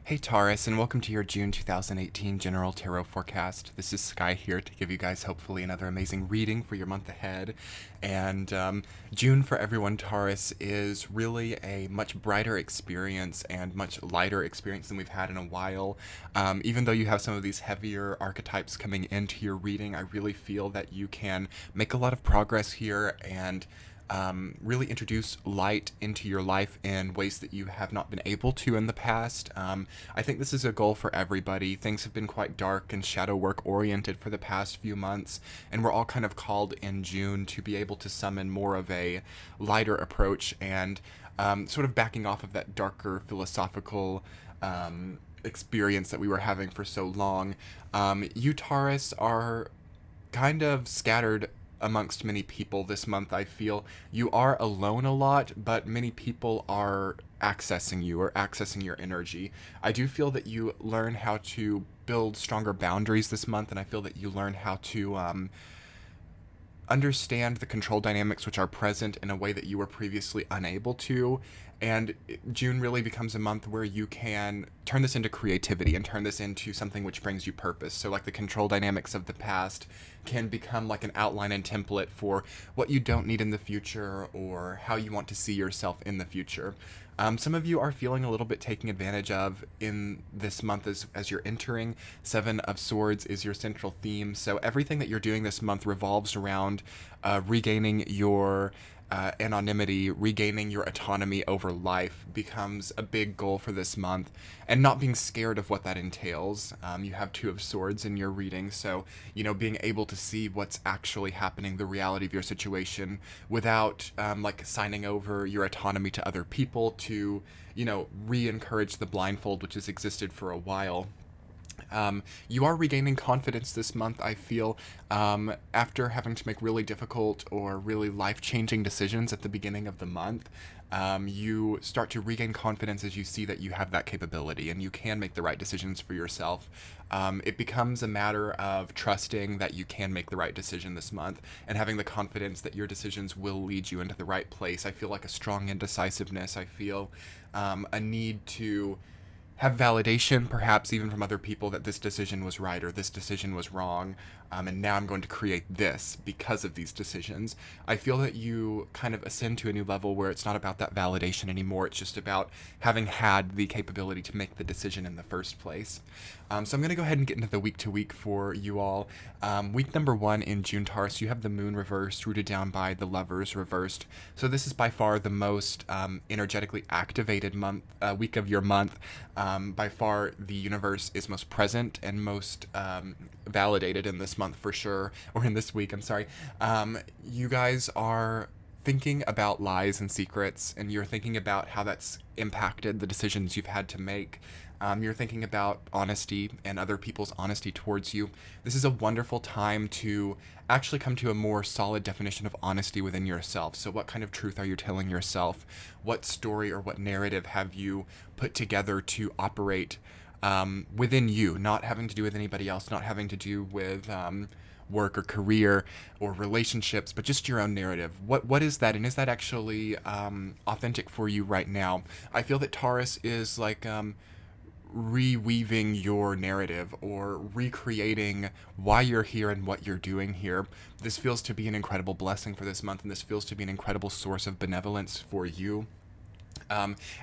Hey Taurus, and welcome to your June 2018 General Tarot Forecast. This is Sky here to give you guys hopefully another amazing reading for your month ahead. And June for everyone, Taurus, is really a much brighter experience and much lighter experience than we've had in a while. Even though you have some of these heavier archetypes coming into your reading, I really feel that you can make a lot of progress here and really introduce light into your life in ways that you have not been able to in the past. I think this is a goal for everybody. Things have been quite dark and shadow work oriented for the past few months, and we're all kind of called in June to be able to summon more of a lighter approach and sort of backing off of that darker philosophical experience that we were having for so long. You, Taurus, are kind of scattered amongst many people this month. I feel you are alone a lot, but many people are accessing you or accessing your energy. I do feel that you learn how to build stronger boundaries this month, and I feel that you learn how to understand the control dynamics which are present in a way that you were previously unable to. And June really becomes a month where you can turn this into creativity and turn this into something which brings you purpose. So like the control dynamics of the past can become like an outline and template for what you don't need in the future or how you want to see yourself in the future. Some of you are feeling a little bit taken advantage of in this month as you're entering. Seven of Swords is your central theme. So everything that you're doing this month revolves around regaining your anonymity, regaining your autonomy over life becomes a big goal for this month, and not being scared of what that entails. You have Two of Swords in your reading, so, being able to see what's actually happening, the reality of your situation, without, signing over your autonomy to other people to, re-encourage the blindfold which has existed for a while. You are regaining confidence this month, I feel, after having to make really difficult or really life-changing decisions at the beginning of the month. You start to regain confidence as you see that you have that capability and you can make the right decisions for yourself. It becomes a matter of trusting that you can make the right decision this month and having the confidence that your decisions will lead you into the right place. I feel like a strong indecisiveness. I feel a need to have validation, perhaps even from other people, that this decision was right or this decision was wrong, and now I'm going to create this because of these decisions. I feel that you kind of ascend to a new level where it's not about that validation anymore. It's just about having had the capability to make the decision in the first place. So I'm going to go ahead and get into the week to week for you all. Week number 1 in June, Taurus, you have the Moon reversed, rooted down by the Lovers reversed. So this is by far the most energetically activated week of your month. By far, the universe is most present and most validated in this month for sure, or in this week, I'm sorry. You guys are thinking about lies and secrets, and you're thinking about how that's impacted the decisions you've had to make. You're thinking about honesty and other people's honesty towards you. This is a wonderful time to actually come to a more solid definition of honesty within yourself. So what kind of truth are you telling yourself? What story or what narrative have you put together to operate within you, not having to do with anybody else, not having to do with work or career or relationships, but just your own narrative. What is that, and is that actually authentic for you right now? I feel that Taurus is like reweaving your narrative or recreating why you're here and what you're doing here. This feels to be an incredible blessing for this month, and this feels to be an incredible source of benevolence for you.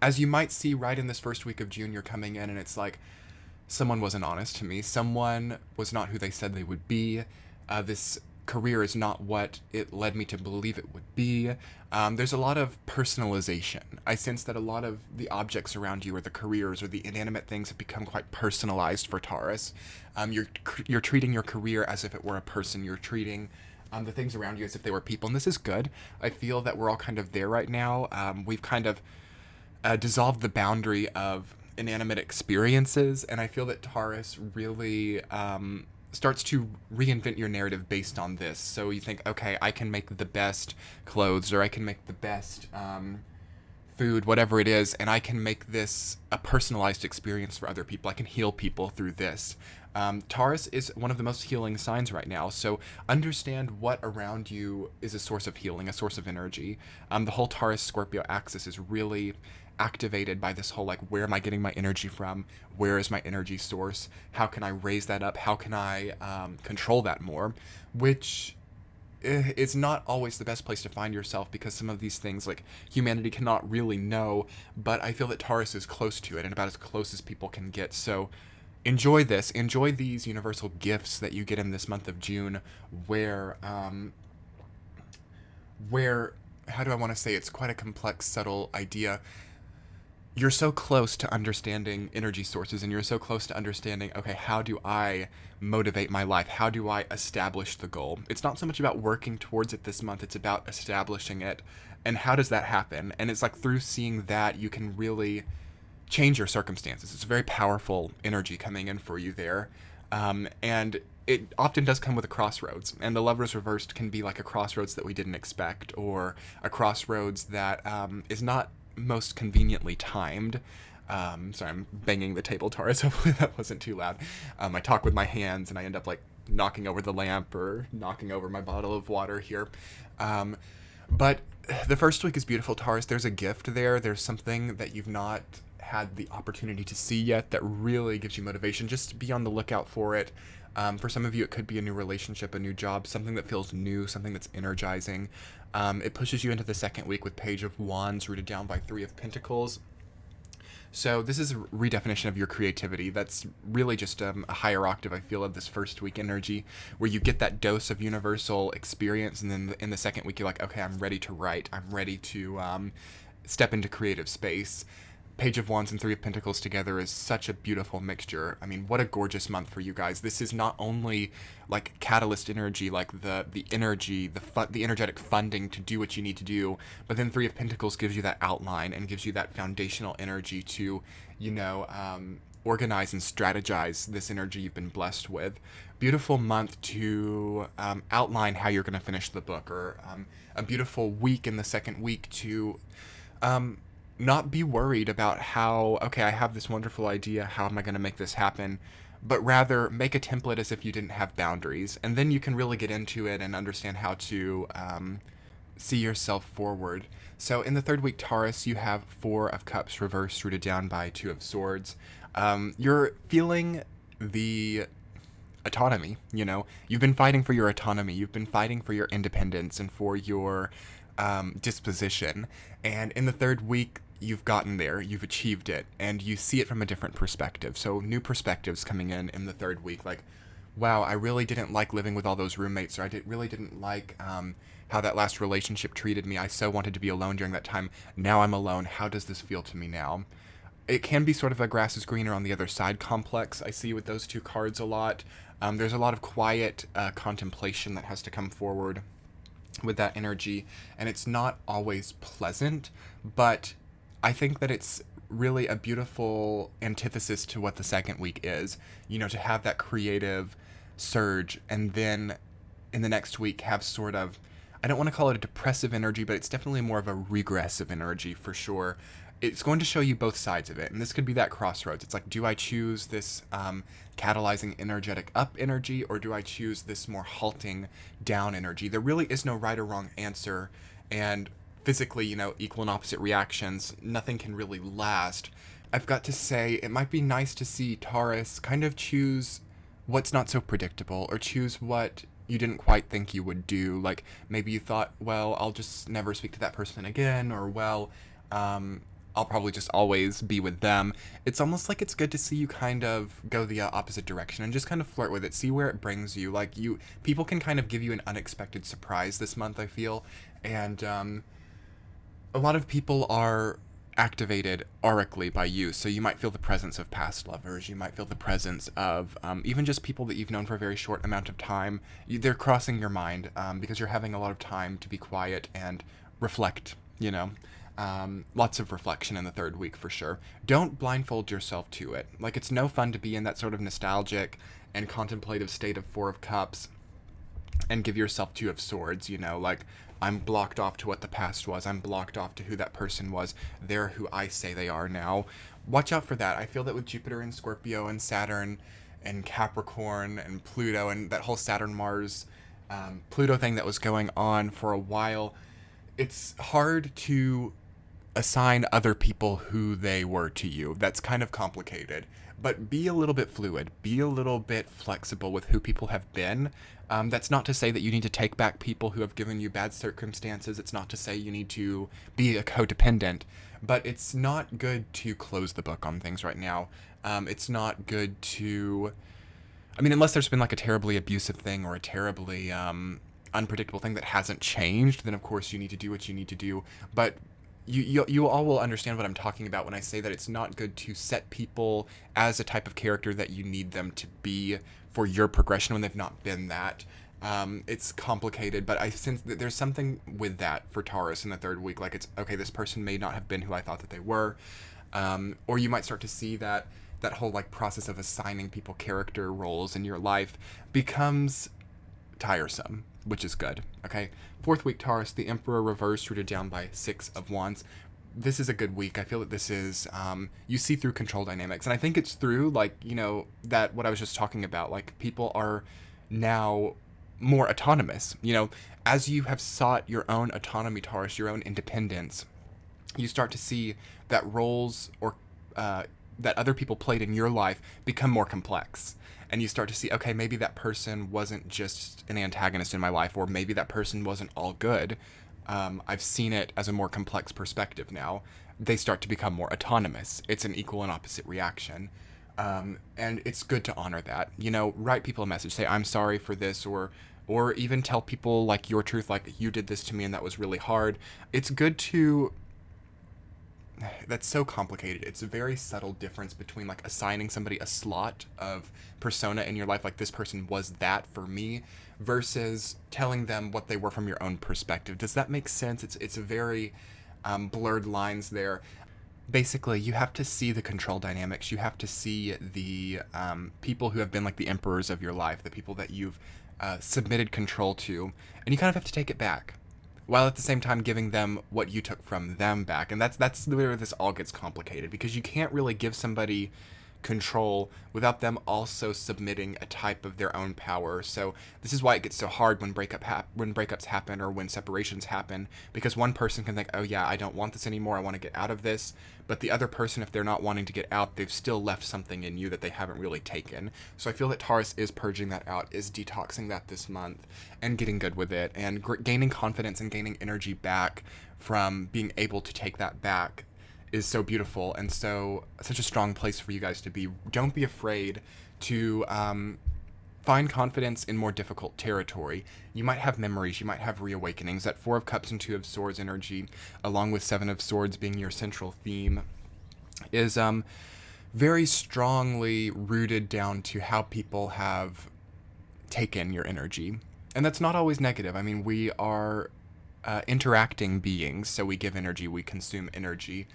As you might see right in this first week of June, you're coming in and it's like, someone wasn't honest to me. Someone was not who they said they would be. This career is not what it led me to believe it would be. There's a lot of personalization. I sense that a lot of the objects around you or the careers or the inanimate things have become quite personalized for Taurus. You're treating your career as if it were a person. You're treating the things around you as if they were people, and this is good. I feel that we're all kind of there right now. We've kind of dissolved the boundary of inanimate experiences, and I feel that Taurus really starts to reinvent your narrative based on this. So you think, okay, I can make the best clothes, or I can make the best food, whatever it is, and I can make this a personalized experience for other people. I can heal people through this. Taurus is one of the most healing signs right now, so understand what around you is a source of healing, a source of energy. The whole Taurus-Scorpio axis is really activated by this whole, like, where am I getting my energy from? Where is my energy source? How can I raise that up? How can I control that more? Which it's not always the best place to find yourself, because some of these things, like, humanity cannot really know, but I feel that Taurus is close to it, and about as close as people can get. So enjoy this, enjoy these universal gifts that you get in this month of June, where how do I want to say, it's quite a complex, subtle idea. You're so close to understanding energy sources, and you're so close to understanding, okay, how do I motivate my life? How do I establish the goal? It's not so much about working towards it this month, it's about establishing it. And how does that happen? And it's like, through seeing that, you can really change your circumstances. It's a very powerful energy coming in for you there. And it often does come with a crossroads, and the Lovers reversed can be like a crossroads that we didn't expect, or a crossroads that is not most conveniently timed. Sorry, I'm banging the table, Taurus. Hopefully that wasn't too loud. I talk with my hands, and I end up like knocking over the lamp or knocking over my bottle of water here. But the first week is beautiful, Taurus. There's a gift there. There's something that you've not had the opportunity to see yet that really gives you motivation. Just be on the lookout for it. For some of you, it could be a new relationship, a new job, something that feels new, something that's energizing. It pushes you into the second week with Page of Wands rooted down by Three of Pentacles. So this is a redefinition of your creativity. That's really just a higher octave, I feel, of this first week energy, where you get that dose of universal experience, and then in the second week, you're like, okay, I'm ready to write. I'm ready to step into creative space. Page of Wands and Three of Pentacles together is such a beautiful mixture. I mean, what a gorgeous month for you guys. This is not only like catalyst energy, like the energy, the energetic funding to do what you need to do, but then Three of Pentacles gives you that outline and gives you that foundational energy to, organize and strategize this energy you've been blessed with. Beautiful month to outline how you're going to finish the book, or a beautiful week in the second week to not be worried about how, okay, I have this wonderful idea, how am I going to make this happen? But rather make a template as if you didn't have boundaries. And then you can really get into it and understand how to see yourself forward. So in the third week, Taurus, you have Four of Cups reversed, rooted down by Two of Swords. You're feeling the autonomy, You've been fighting for your autonomy. You've been fighting for your independence and for your disposition. And in the third week, you've gotten there, you've achieved it, and you see it from a different perspective. So new perspectives coming in the third week, like, wow, I really didn't like living with all those roommates, or really didn't like how that last relationship treated me. I so wanted to be alone during that time. Now I'm alone. How does this feel to me now? It can be sort of a grass is greener on the other side complex, I see with those two cards a lot. There's a lot of quiet contemplation that has to come forward with that energy, and it's not always pleasant, but I think that it's really a beautiful antithesis to what the second week is, to have that creative surge, and then in the next week have sort of, I don't want to call it a depressive energy, but it's definitely more of a regressive energy for sure. It's going to show you both sides of it, and this could be that crossroads. It's like, do I choose this catalyzing energetic up energy, or do I choose this more halting down energy? There really is no right or wrong answer, and physically, equal and opposite reactions, nothing can really last. I've got to say, it might be nice to see Taurus kind of choose what's not so predictable, or choose what you didn't quite think you would do. Like, maybe you thought, well, I'll just never speak to that person again, or, well, I'll probably just always be with them. It's almost like it's good to see you kind of go the opposite direction and just kind of flirt with it, see where it brings you. Like, people can kind of give you an unexpected surprise this month, I feel, and a lot of people are activated aurically by you, so you might feel the presence of past lovers, you might feel the presence of even just people that you've known for a very short amount of time. They're crossing your mind because you're having a lot of time to be quiet and reflect, lots of reflection in the third week for sure. Don't blindfold yourself to it. Like, it's no fun to be in that sort of nostalgic and contemplative state of Four of Cups and give yourself Two of Swords, like, I'm blocked off to what the past was. I'm blocked off to who that person was. They're who I say they are now. Watch out for that. I feel that with Jupiter and Scorpio and Saturn and Capricorn and Pluto and that whole Saturn-Mars Pluto thing that was going on for a while, it's hard to assign other people who they were to you. That's kind of complicated. But be a little bit fluid. Be a little bit flexible with who people have been. That's not to say that you need to take back people who have given you bad circumstances. It's not to say you need to be a codependent. But it's not good to close the book on things right now. It's not good to... I mean, unless there's been like a terribly abusive thing or a terribly unpredictable thing that hasn't changed, then of course you need to do what you need to do. But you all will understand what I'm talking about when I say that it's not good to set people as a type of character that you need them to be for your progression when they've not been that. It's complicated, but I sense that there's something with that for Taurus in the third week. Like, it's okay, this person may not have been who I thought that they were. Or you might start to see that whole like process of assigning people character roles in your life becomes tiresome, which is good. Okay, fourth week Taurus, the Emperor reversed, rooted down by 6 of Wands. This is a good week. I feel that this is you see through control dynamics, and I think it's through like, you know, that what I was just talking about, like people are now more autonomous. You know, as you have sought your own autonomy, Taurus, your own independence, you start to see that roles or that other people played in your life become more complex. And you start to see, okay, maybe that person wasn't just an antagonist in my life, or maybe that person wasn't all good. I've seen it as a more complex perspective now. They start to become more autonomous. It's an equal and opposite reaction. And it's good to honor that. You know, write people a message, say, I'm sorry for this, or even tell people like your truth, like you did this to me and that was really hard. It's good to... That's so complicated. It's a very subtle difference between like assigning somebody a slot of persona in your life, like this person was that for me, versus telling them what they were from your own perspective. Does that make sense? It's a very blurred lines there. Basically, you have to see the control dynamics. You have to see the people who have been like the emperors of your life, the people that you've submitted control to, and you kind of have to take it back, while at the same time giving them what you took from them back. And that's where this all gets complicated, because you can't really give somebody control without them also submitting a type of their own power. So this is why it gets so hard when breakups happen or when separations happen, because one person can think, oh yeah, I don't want this anymore, I want to get out of this, but the other person, if they're not wanting to get out, they've still left something in you that they haven't really taken. So I feel that Taurus is purging that out, is detoxing that this month, and getting good with it, and gaining confidence and gaining energy back from being able to take that back is so beautiful, and such a strong place for you guys to be. Don't be afraid to find confidence in more difficult territory. You might have memories, you might have reawakenings. That 4 of Cups and 2 of Swords energy, along with 7 of Swords being your central theme, is very strongly rooted down to how people have taken your energy. And that's not always negative. I mean, we are interacting beings, so we give energy, we consume energy.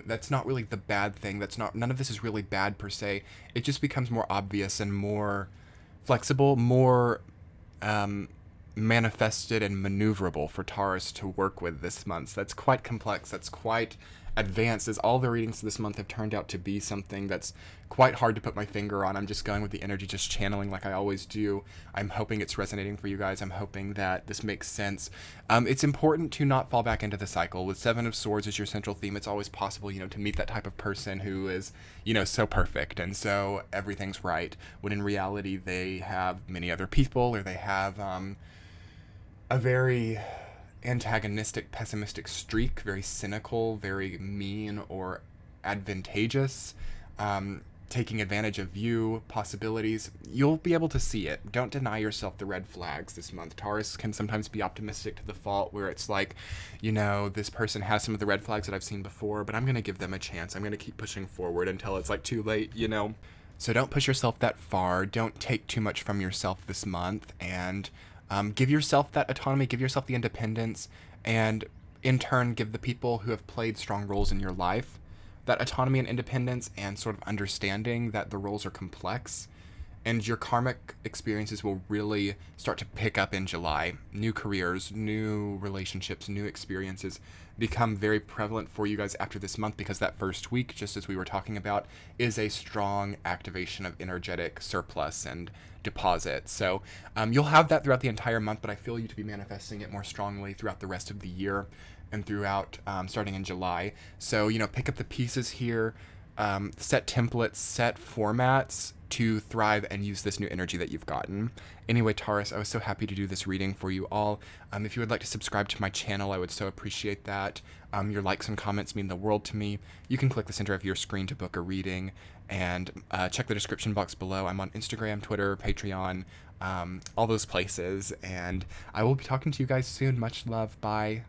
That's not really the bad thing. None of this is really bad per se. It just becomes more obvious and more flexible, more manifested and maneuverable for Taurus to work with this month. So that's quite complex. That's quite advanced, as all the readings this month have turned out to be something that's quite hard to put my finger on. I'm just going with the energy, just channeling like I always do. I'm hoping it's resonating for you guys. I'm hoping that this makes sense. It's important to not fall back into the cycle. With 7 of Swords as your central theme, it's always possible, you know, to meet that type of person who is, you know, so perfect and so everything's right, when in reality they have many other people, or they have a very antagonistic, pessimistic streak, very cynical, very mean or advantageous, taking advantage of you, possibilities. You'll be able to see it. Don't deny yourself the red flags this month. Taurus can sometimes be optimistic to the fault, where it's like, you know, this person has some of the red flags that I've seen before, but I'm going to give them a chance. I'm going to keep pushing forward until it's like too late, you know? So don't push yourself that far. Don't take too much from yourself this month, and give yourself that autonomy, give yourself the independence, and in turn give the people who have played strong roles in your life that autonomy and independence, and sort of understanding that the roles are complex, and your karmic experiences will really start to pick up in July. New careers, new relationships, new experiences become very prevalent for you guys after this month, because that first week, just as we were talking about, is a strong activation of energetic surplus and deposit. So you'll have that throughout the entire month, but I feel you to be manifesting it more strongly throughout the rest of the year. and throughout, starting in July. So, pick up the pieces here, set templates, set formats to thrive and use this new energy that you've gotten. Anyway, Taurus, I was so happy to do this reading for you all. If you would like to subscribe to my channel, I would so appreciate that. Your likes and comments mean the world to me. You can click the center of your screen to book a reading, and check the description box below. I'm on Instagram, Twitter, Patreon, all those places, and I will be talking to you guys soon. Much love. Bye.